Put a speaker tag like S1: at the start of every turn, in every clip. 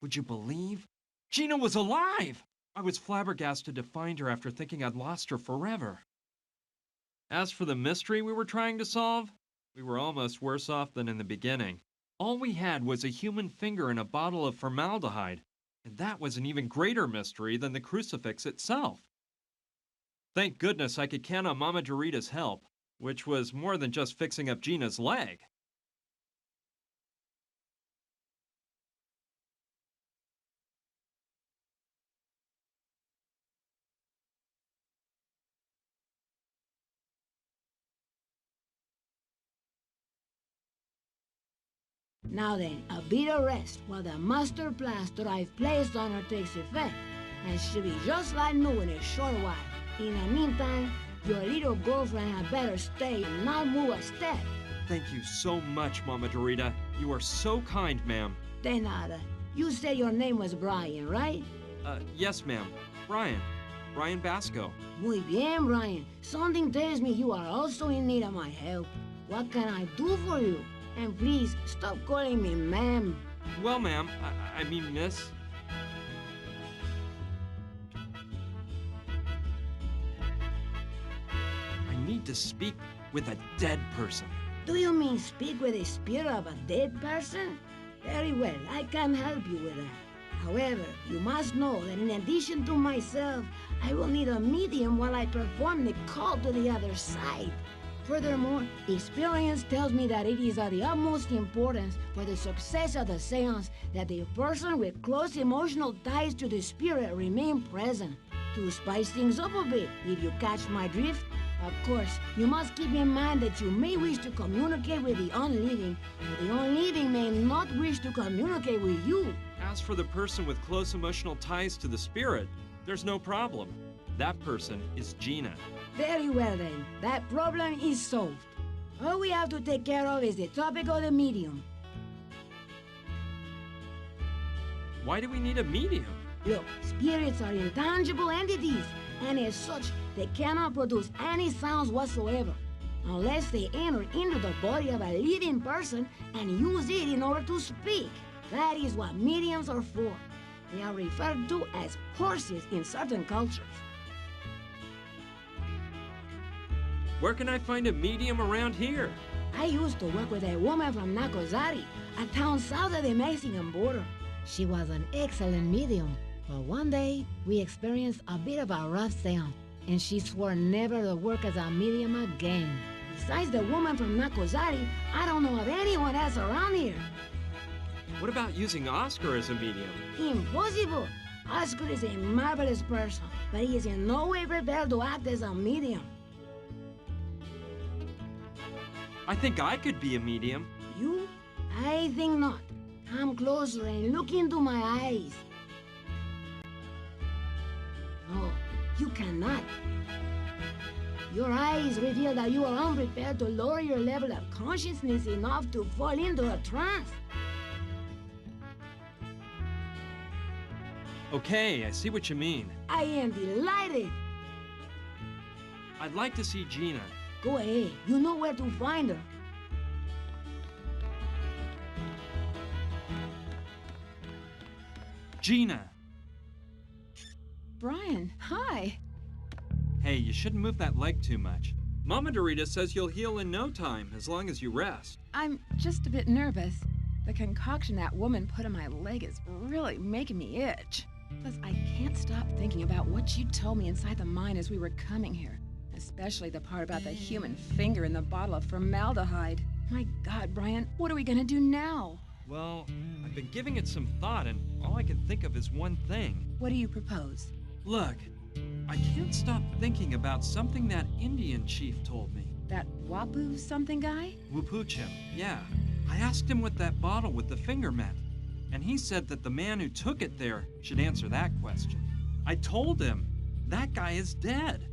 S1: Would you believe? Gina was alive! I was flabbergasted to find her after thinking I'd lost her forever. As for the mystery we were trying to solve, we were almost worse off than in the beginning. All we had was a human finger in a bottle of formaldehyde, and that was an even greater mystery than the crucifix itself. Thank goodness I could count on Mama Dorita's help, which was more than just fixing up Gina's leg.
S2: Now then, a bit of rest while the master plaster I've placed on her takes effect, and she'll be just like new in a short while. In the meantime, your little girlfriend had better stay and not move a step.
S1: Thank you so much, Mama Dorita. You are so kind, ma'am.
S2: De nada. You said your name was Brian, right?
S1: Yes, ma'am. Brian. Brian Basco.
S2: Muy bien, Brian. Something tells me you are also in need of my help. What can I do for you? And please, stop calling me ma'am.
S1: Well, ma'am, I mean, miss. I need to speak with a dead person.
S2: Do you mean speak with the spirit of a dead person? Very well, I can help you with that. However, you must know that in addition to myself, I will need a medium while I perform the call to the other side. Furthermore, experience tells me that it is of the utmost importance for the success of the seance that the person with close emotional ties to the spirit remain present. To spice things up a bit, if you catch my drift, of course, you must keep in mind that you may wish to communicate with the unliving, but the unliving may not wish to communicate with you.
S1: As for the person with close emotional ties to the spirit, there's no problem. That person is Gina.
S2: Very well then, that problem is solved. All we have to take care of is the topic of the medium.
S1: Why do we need a medium?
S2: Look, spirits are intangible entities, and as such, they cannot produce any sounds whatsoever, unless they enter into the body of a living person and use it in order to speak. That is what mediums are for. They are referred to as horses in certain cultures.
S1: Where can I find a medium around here?
S2: I used to work with a woman from Nacozari, a town south of the Mexican border. She was an excellent medium, but one day we experienced a bit of a rough seance, and she swore never to work as a medium again. Besides the woman from Nacozari, I don't know of anyone else around here.
S1: What about using Oscar as a medium?
S2: Impossible! Oscar is a marvelous person, but he is in no way prepared to act as a medium.
S1: I think I could be a medium.
S2: You? I think not. Come closer and look into my eyes. No, you cannot. Your eyes reveal that you are unprepared to lower your level of consciousness enough to fall into a trance.
S1: Okay, I see what you mean.
S2: I am delighted.
S1: I'd like to see Gina.
S2: Go ahead. You know where to find her.
S1: Gina!
S3: Brian, hi.
S1: Hey, you shouldn't move that leg too much. Mama Dorita says you'll heal in no time, as long as you rest.
S3: I'm just a bit nervous. The concoction that woman put in my leg is really making me itch. Plus, I can't stop thinking about what you told me inside the mine as we were coming here. Especially the part about the human finger in the bottle of formaldehyde. My God, Brian, what are we gonna do now?
S1: Well, I've been giving it some thought, and all I can think of is one thing.
S3: What do you propose?
S1: Look, I can't stop thinking about something that Indian chief told me.
S3: That Wapu something guy?
S1: Wupuchim, yeah. I asked him what that bottle with the finger meant, and he said that the man who took it there should answer that question. I told him, that guy is dead.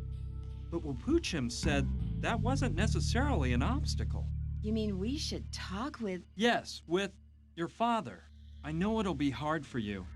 S1: But Wupuchim said that wasn't necessarily an obstacle.
S3: You mean we should talk with...
S1: Yes, with your father. I know it'll be hard for you,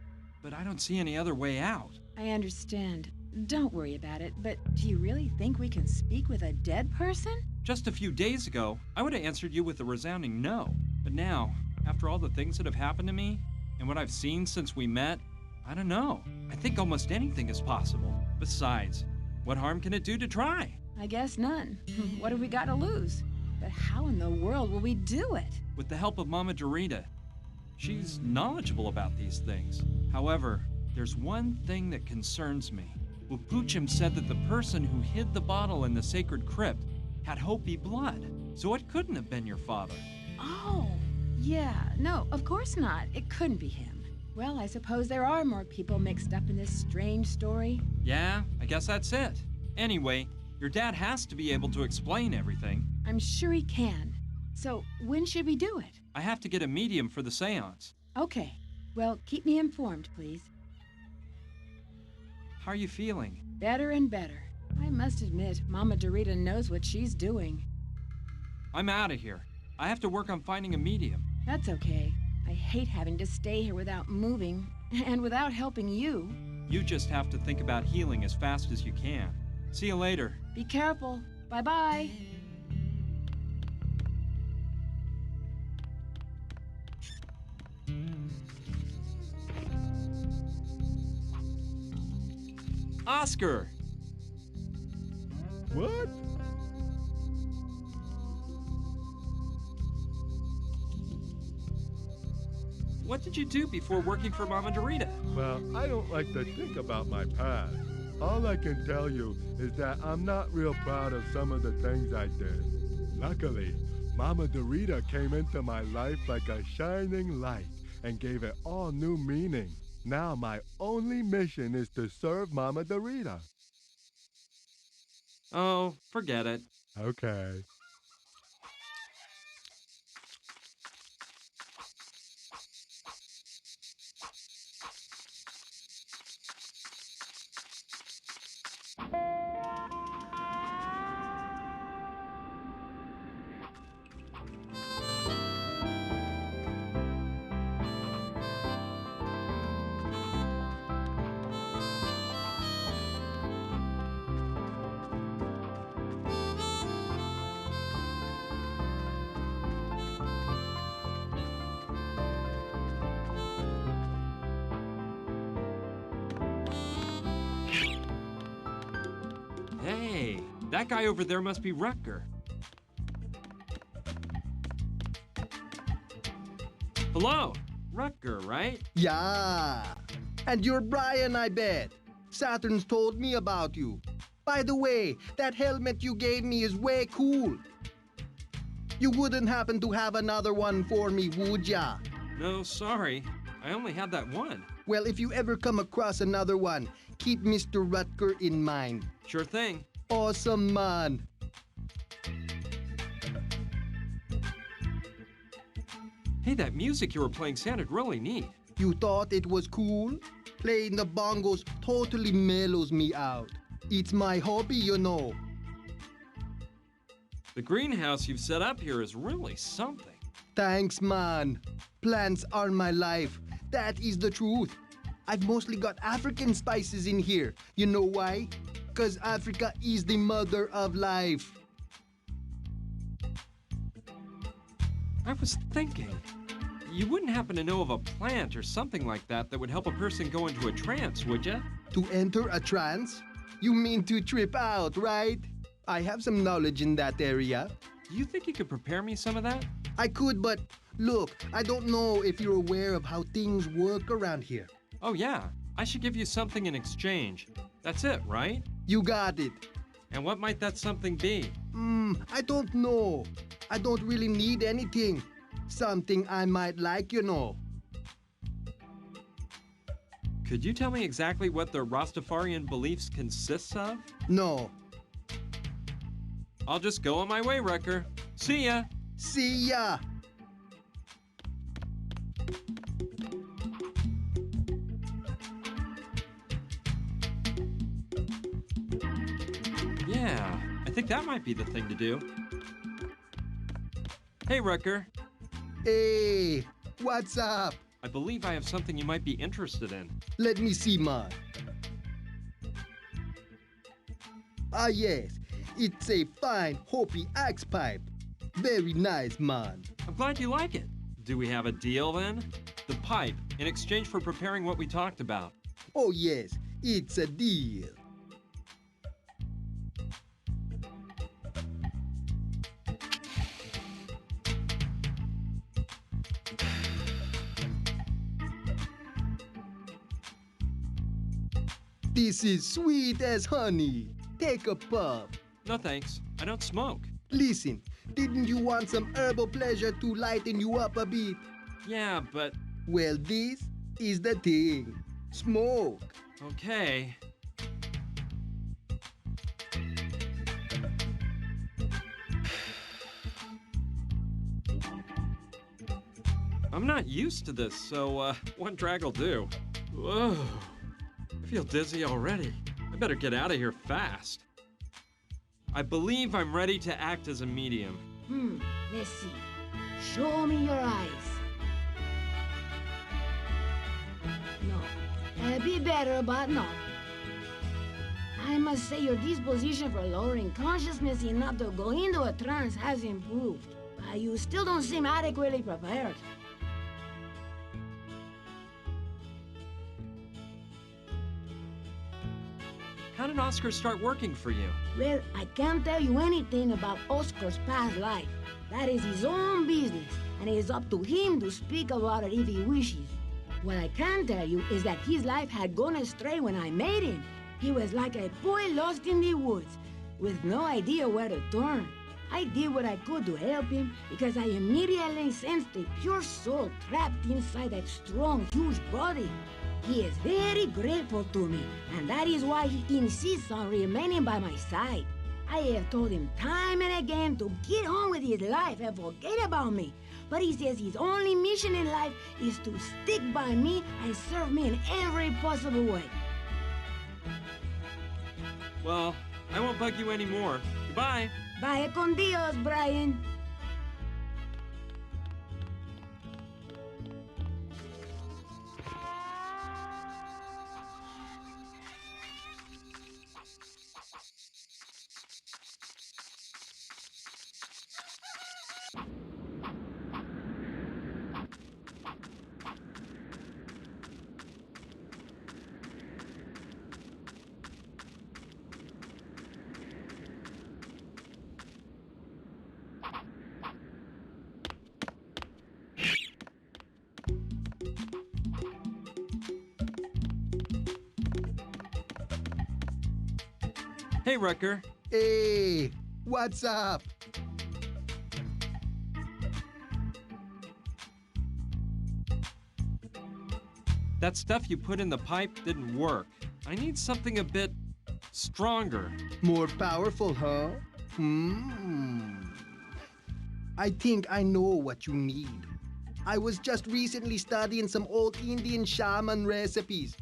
S1: but I don't see any other way out.
S3: I understand. Don't worry about it, but do you really think we can speak with a dead person?
S1: Just a few days ago, I would have answered you with a resounding no. But now, after all the things that have happened to me, And what I've seen since we met, I don't know. I think almost anything is possible. Besides, what harm can it do to try?
S3: I guess none. What have we got to lose? But how in the world will we do it?
S1: With the help of Mama Dorita. She's knowledgeable about these things. However, there's one thing that concerns me. Wapuchim said that the person who hid the bottle in the sacred crypt had Hopi blood, so it couldn't have been your father.
S3: Oh, yeah. No, of course not. It couldn't be him. Well, I suppose there are more people mixed up in this strange story.
S1: Yeah, I guess that's it. Anyway, your dad has to be able to explain everything.
S3: I'm sure he can. So, when should we do it?
S1: I have to get a medium for the seance.
S3: Okay. Well, keep me informed, please.
S1: How are you feeling?
S3: Better and better. I must admit, Mama Dorita knows what she's doing.
S1: I'm out of here. I have to work on finding a medium.
S3: That's okay. I hate having to stay here without moving, and without helping you.
S1: You just have to think about healing as fast as you can. See you later.
S3: Be careful. Bye-bye.
S1: Oscar!
S4: What?
S1: What did you do before working for Mama Dorita?
S4: Well, I don't like to think about my past. All I can tell you is that I'm not real proud of some of the things I did. Luckily, Mama Dorita came into my life like a shining light and gave it all new meaning. Now my only mission is to serve Mama Dorita.
S1: Oh, forget it.
S4: Okay.
S1: Hey, that guy over there must be Rutger. Hello, Rutger, right?
S5: Yeah. And you're Brian, I bet. Saturn's told me about you. By the way, that helmet you gave me is way cool. You wouldn't happen to have another one for me, would ya?
S1: No, sorry. I only had that one.
S5: Well, if you ever come across another one, keep Mr. Rutger in mind.
S1: Sure thing.
S5: Awesome, man.
S1: Hey, that music you were playing sounded really neat.
S5: You thought it was cool? Playing the bongos totally mellows me out. It's my hobby, you know.
S1: The greenhouse you've set up here is really something.
S5: Thanks, man. Plants are my life. That is the truth. I've mostly got African spices in here. You know why? 'Cause Africa is the mother of life.
S1: I was thinking, you wouldn't happen to know of a plant or something like that that would help a person go into a trance, would you?
S5: To enter a trance? You mean to trip out, right? I have some knowledge in that area.
S1: Do you think you could prepare me some of that?
S5: I could, but look, I don't know if you're aware of how things work around here.
S1: Oh yeah, I should give you something in exchange. That's it, right?
S5: You got it.
S1: And what might that something be?
S5: I don't know. I don't really need anything. Something I might like, you know.
S1: Could you tell me exactly what the Rastafarian beliefs consists of?
S5: No.
S1: I'll just go on my way, Wrecker. See ya!
S5: See ya!
S1: Yeah, I think that might be the thing to do. Hey, Wrecker.
S5: Hey, what's up?
S1: I believe I have something you might be interested in.
S5: Let me see, man. Ah, yes. It's a fine Hopi axe pipe. Very nice, man.
S1: I'm glad you like it. Do we have a deal then? the pipe, in exchange for preparing what we talked about.
S5: Oh yes, it's a deal. This is sweet as honey. Take a puff.
S1: No thanks, I don't smoke.
S5: Listen, didn't you want some herbal pleasure to lighten you up a bit?
S1: Yeah, but
S5: Well, this is the thing. Smoke.
S1: okay. I'm not used to this, so one drag will do. Whoa, I feel dizzy already. I better get out of here fast. I believe I'm ready to act as a medium.
S2: Let's see. Show me your eyes. No. A bit better, but no. I must say your disposition for lowering consciousness enough to go into a trance has improved, but you still don't seem adequately prepared.
S1: How did Oscar start working for you?
S2: Well, I can't tell you anything about Oscar's past life. That is his own business, and it is up to him to speak about it if he wishes. What I can tell you is that his life had gone astray when I met him. He was like a boy lost in the woods, with no idea where to turn. I did what I could to help him because I immediately sensed a pure soul trapped inside that strong, huge body. He is very grateful to me, and that is why he insists on remaining by my side. I have told him time and again to get on with his life and forget about me. But he says his only mission in life is to stick by me and serve me in every possible way.
S1: Well, I won't bug you anymore. Goodbye.
S2: Vaya con Dios, Brian.
S1: Hey, Rucker.
S5: Hey, what's up?
S1: That stuff you put in the pipe didn't work. I need something a bit stronger.
S5: More powerful, huh? I think I know what you need. I was just recently studying some old Indian shaman recipes.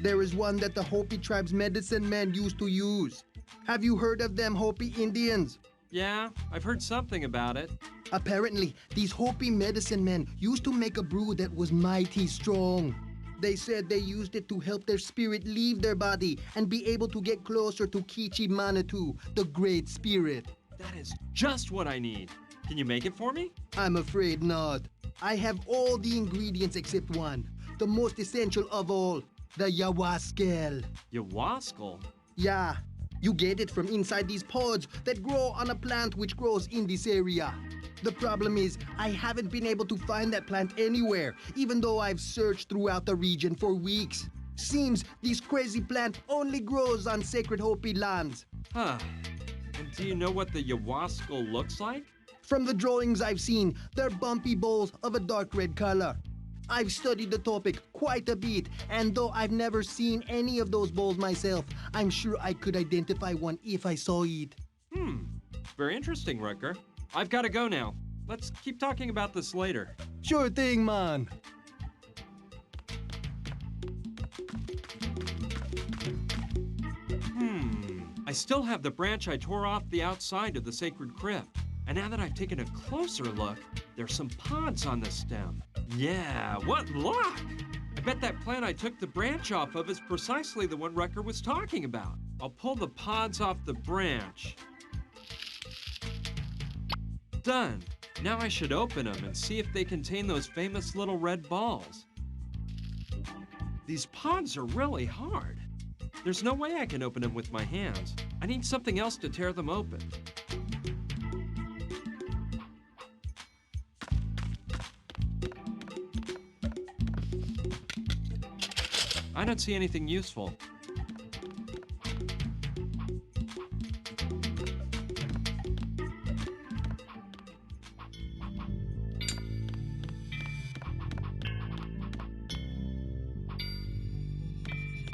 S5: There is one that the Hopi tribe's medicine men used to use. Have you heard of them Hopi Indians?
S1: Yeah, I've heard something about it.
S5: Apparently, these Hopi medicine men used to make a brew that was mighty strong. They said they used it to help their spirit leave their body and be able to get closer to Kichi Manitou, the Great Spirit.
S1: That is just what I need. Can you make it for me?
S5: I'm afraid not. I have all the ingredients except one, the most essential of all, the Yawaskel.
S1: Yawaskal?
S5: Yeah, you get it from inside these pods that grow on a plant which grows in this area. The problem is, I haven't been able to find that plant anywhere, even though I've searched throughout the region for weeks. Seems this crazy plant only grows on sacred Hopi lands.
S1: Huh. And do you know what the Yawaskal looks like?
S5: From the drawings I've seen, they're bumpy balls of a dark red color. I've studied the topic quite a bit, and though I've never seen any of those balls myself, I'm sure I could identify one if I saw it.
S1: Very interesting, Rucker. I've got to go now. Let's keep talking about this later.
S5: Sure thing, man.
S1: I still have the branch I tore off the outside of the sacred crypt. And now that I've taken a closer look, there's some pods on the stem. Yeah, what luck! I bet that plant I took the branch off of is precisely the one Rucker was talking about. I'll pull the pods off the branch. Done. Now I should open them and see if they contain those famous little red balls. These pods are really hard. There's no way I can open them with my hands. I need something else to tear them open. I don't see anything useful.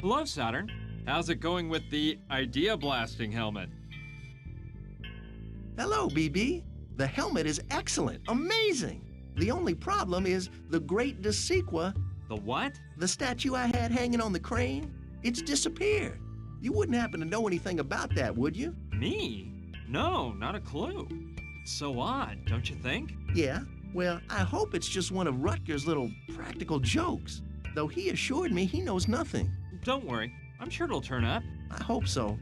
S1: Hello, Saturn. How's it going with the idea blasting helmet?
S6: Hello, BB. The helmet is excellent, amazing. The only problem is the Great Desequa,
S1: The what?
S6: the statue I had hanging on the crane. It's disappeared. You wouldn't happen to know anything about that, would you?
S1: Me? No, not a clue. It's so odd, don't you think?
S6: Yeah, well, I hope it's just one of Rutger's little practical jokes, though he assured me he knows nothing.
S1: Don't worry. I'm sure it'll turn up.
S6: I hope so.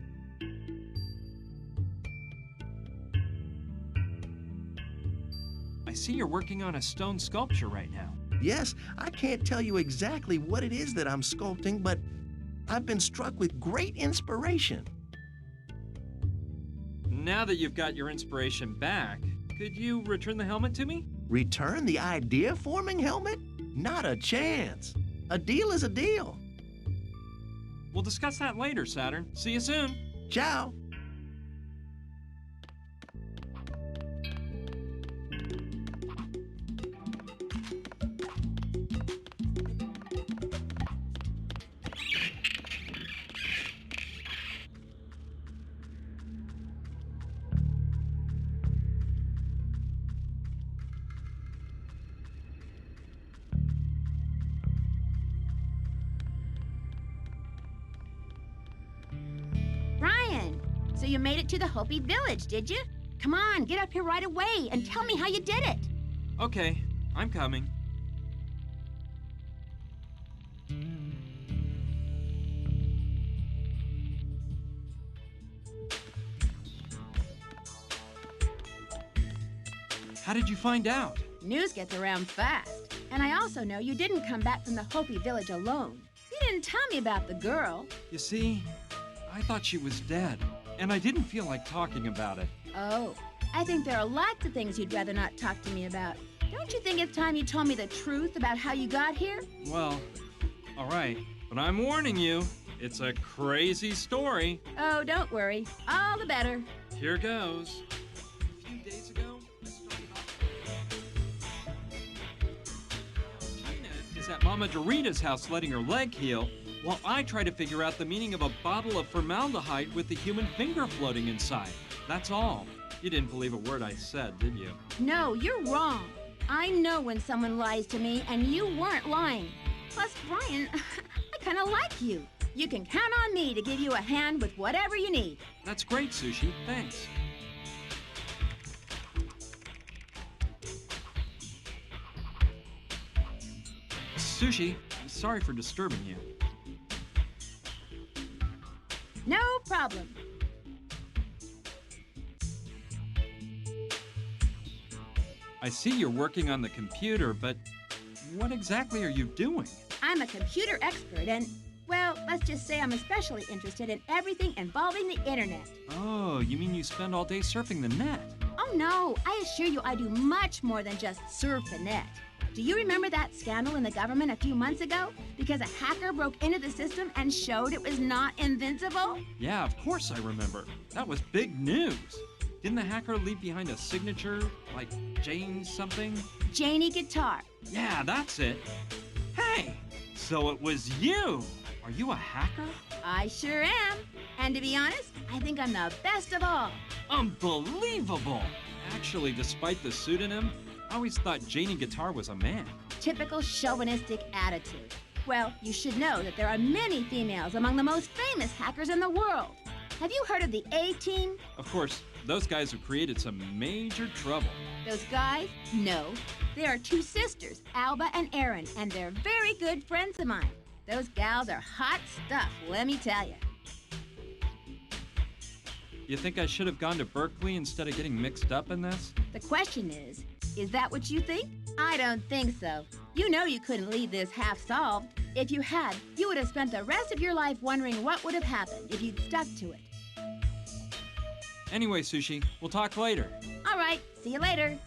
S1: I see you're working on a stone sculpture right now.
S6: Yes, I can't tell you exactly what it is that I'm sculpting, but I've been struck with great inspiration.
S1: Now that you've got your inspiration back, could you return the helmet to me?
S6: Return the idea-forming helmet? Not a chance. A deal is a deal.
S1: We'll discuss that later, Saturn. See you soon.
S6: Ciao.
S7: Brian, so you made it to the Hopi village, did you? Come on, get up here right away and tell me how you did it.
S1: Okay, I'm coming. How did you find out?
S7: News gets around fast. And I also know you didn't come back from the Hopi village alone. You didn't tell me about the girl.
S1: You see, I thought she was dead, and I didn't feel like talking about it.
S7: Oh, I think there are lots of things you'd rather not talk to me about. Don't you think it's time you told me the truth about how you got here?
S1: Well, all right, but I'm warning you, it's a crazy story.
S7: Oh, don't worry. All the better.
S1: Here goes. A few days ago, I started off. Gina is at Mama Dorita's house letting her leg heal, while I try to figure out the meaning of a bottle of formaldehyde with the human finger floating inside. That's all. You didn't believe a word I said, did you?
S7: No, you're wrong. I know when someone lies to me, and you weren't lying. Plus, Brian, I kind of like you. You can count on me to give you a hand with whatever you need.
S1: That's great, Sushi. Thanks. Sushi, sorry for disturbing you.
S7: No problem.
S1: I see you're working on the computer, but what exactly are you doing?
S7: I'm a computer expert and, well, let's just say I'm especially interested in everything involving the internet.
S1: Oh, you mean you spend all day surfing the net?
S7: Oh no, I assure you I do much more than just surf the net. Do you remember that scandal in the government a few months ago? Because a hacker broke into the system and showed it was not invincible?
S1: Yeah, of course I remember. That was big news. Didn't the hacker leave behind a signature, like Jane something?
S7: Janie Guitar.
S1: Yeah, that's it. Hey, so it was you. Are you a hacker?
S7: I sure am. And to be honest, I think I'm the best of all.
S1: Unbelievable. Actually, despite the pseudonym, I always thought Janie Guitar was a man.
S7: Typical chauvinistic attitude. Well, you should know that there are many females among the most famous hackers in the world. Have you heard of the A-Team?
S1: Of course, those guys have created some major trouble.
S7: Those guys? No. They are two sisters, Alba and Erin, and they're very good friends of mine. Those gals are hot stuff, let me tell you.
S1: You think I should have gone to Berkeley instead of getting mixed up in this?
S7: The question is that what you think? I don't think so. You know you couldn't leave this half solved. If you had, you would have spent the rest of your life wondering what would have happened if you'd stuck to it.
S1: Anyway, Sushi, we'll talk later.
S7: All right, see you later.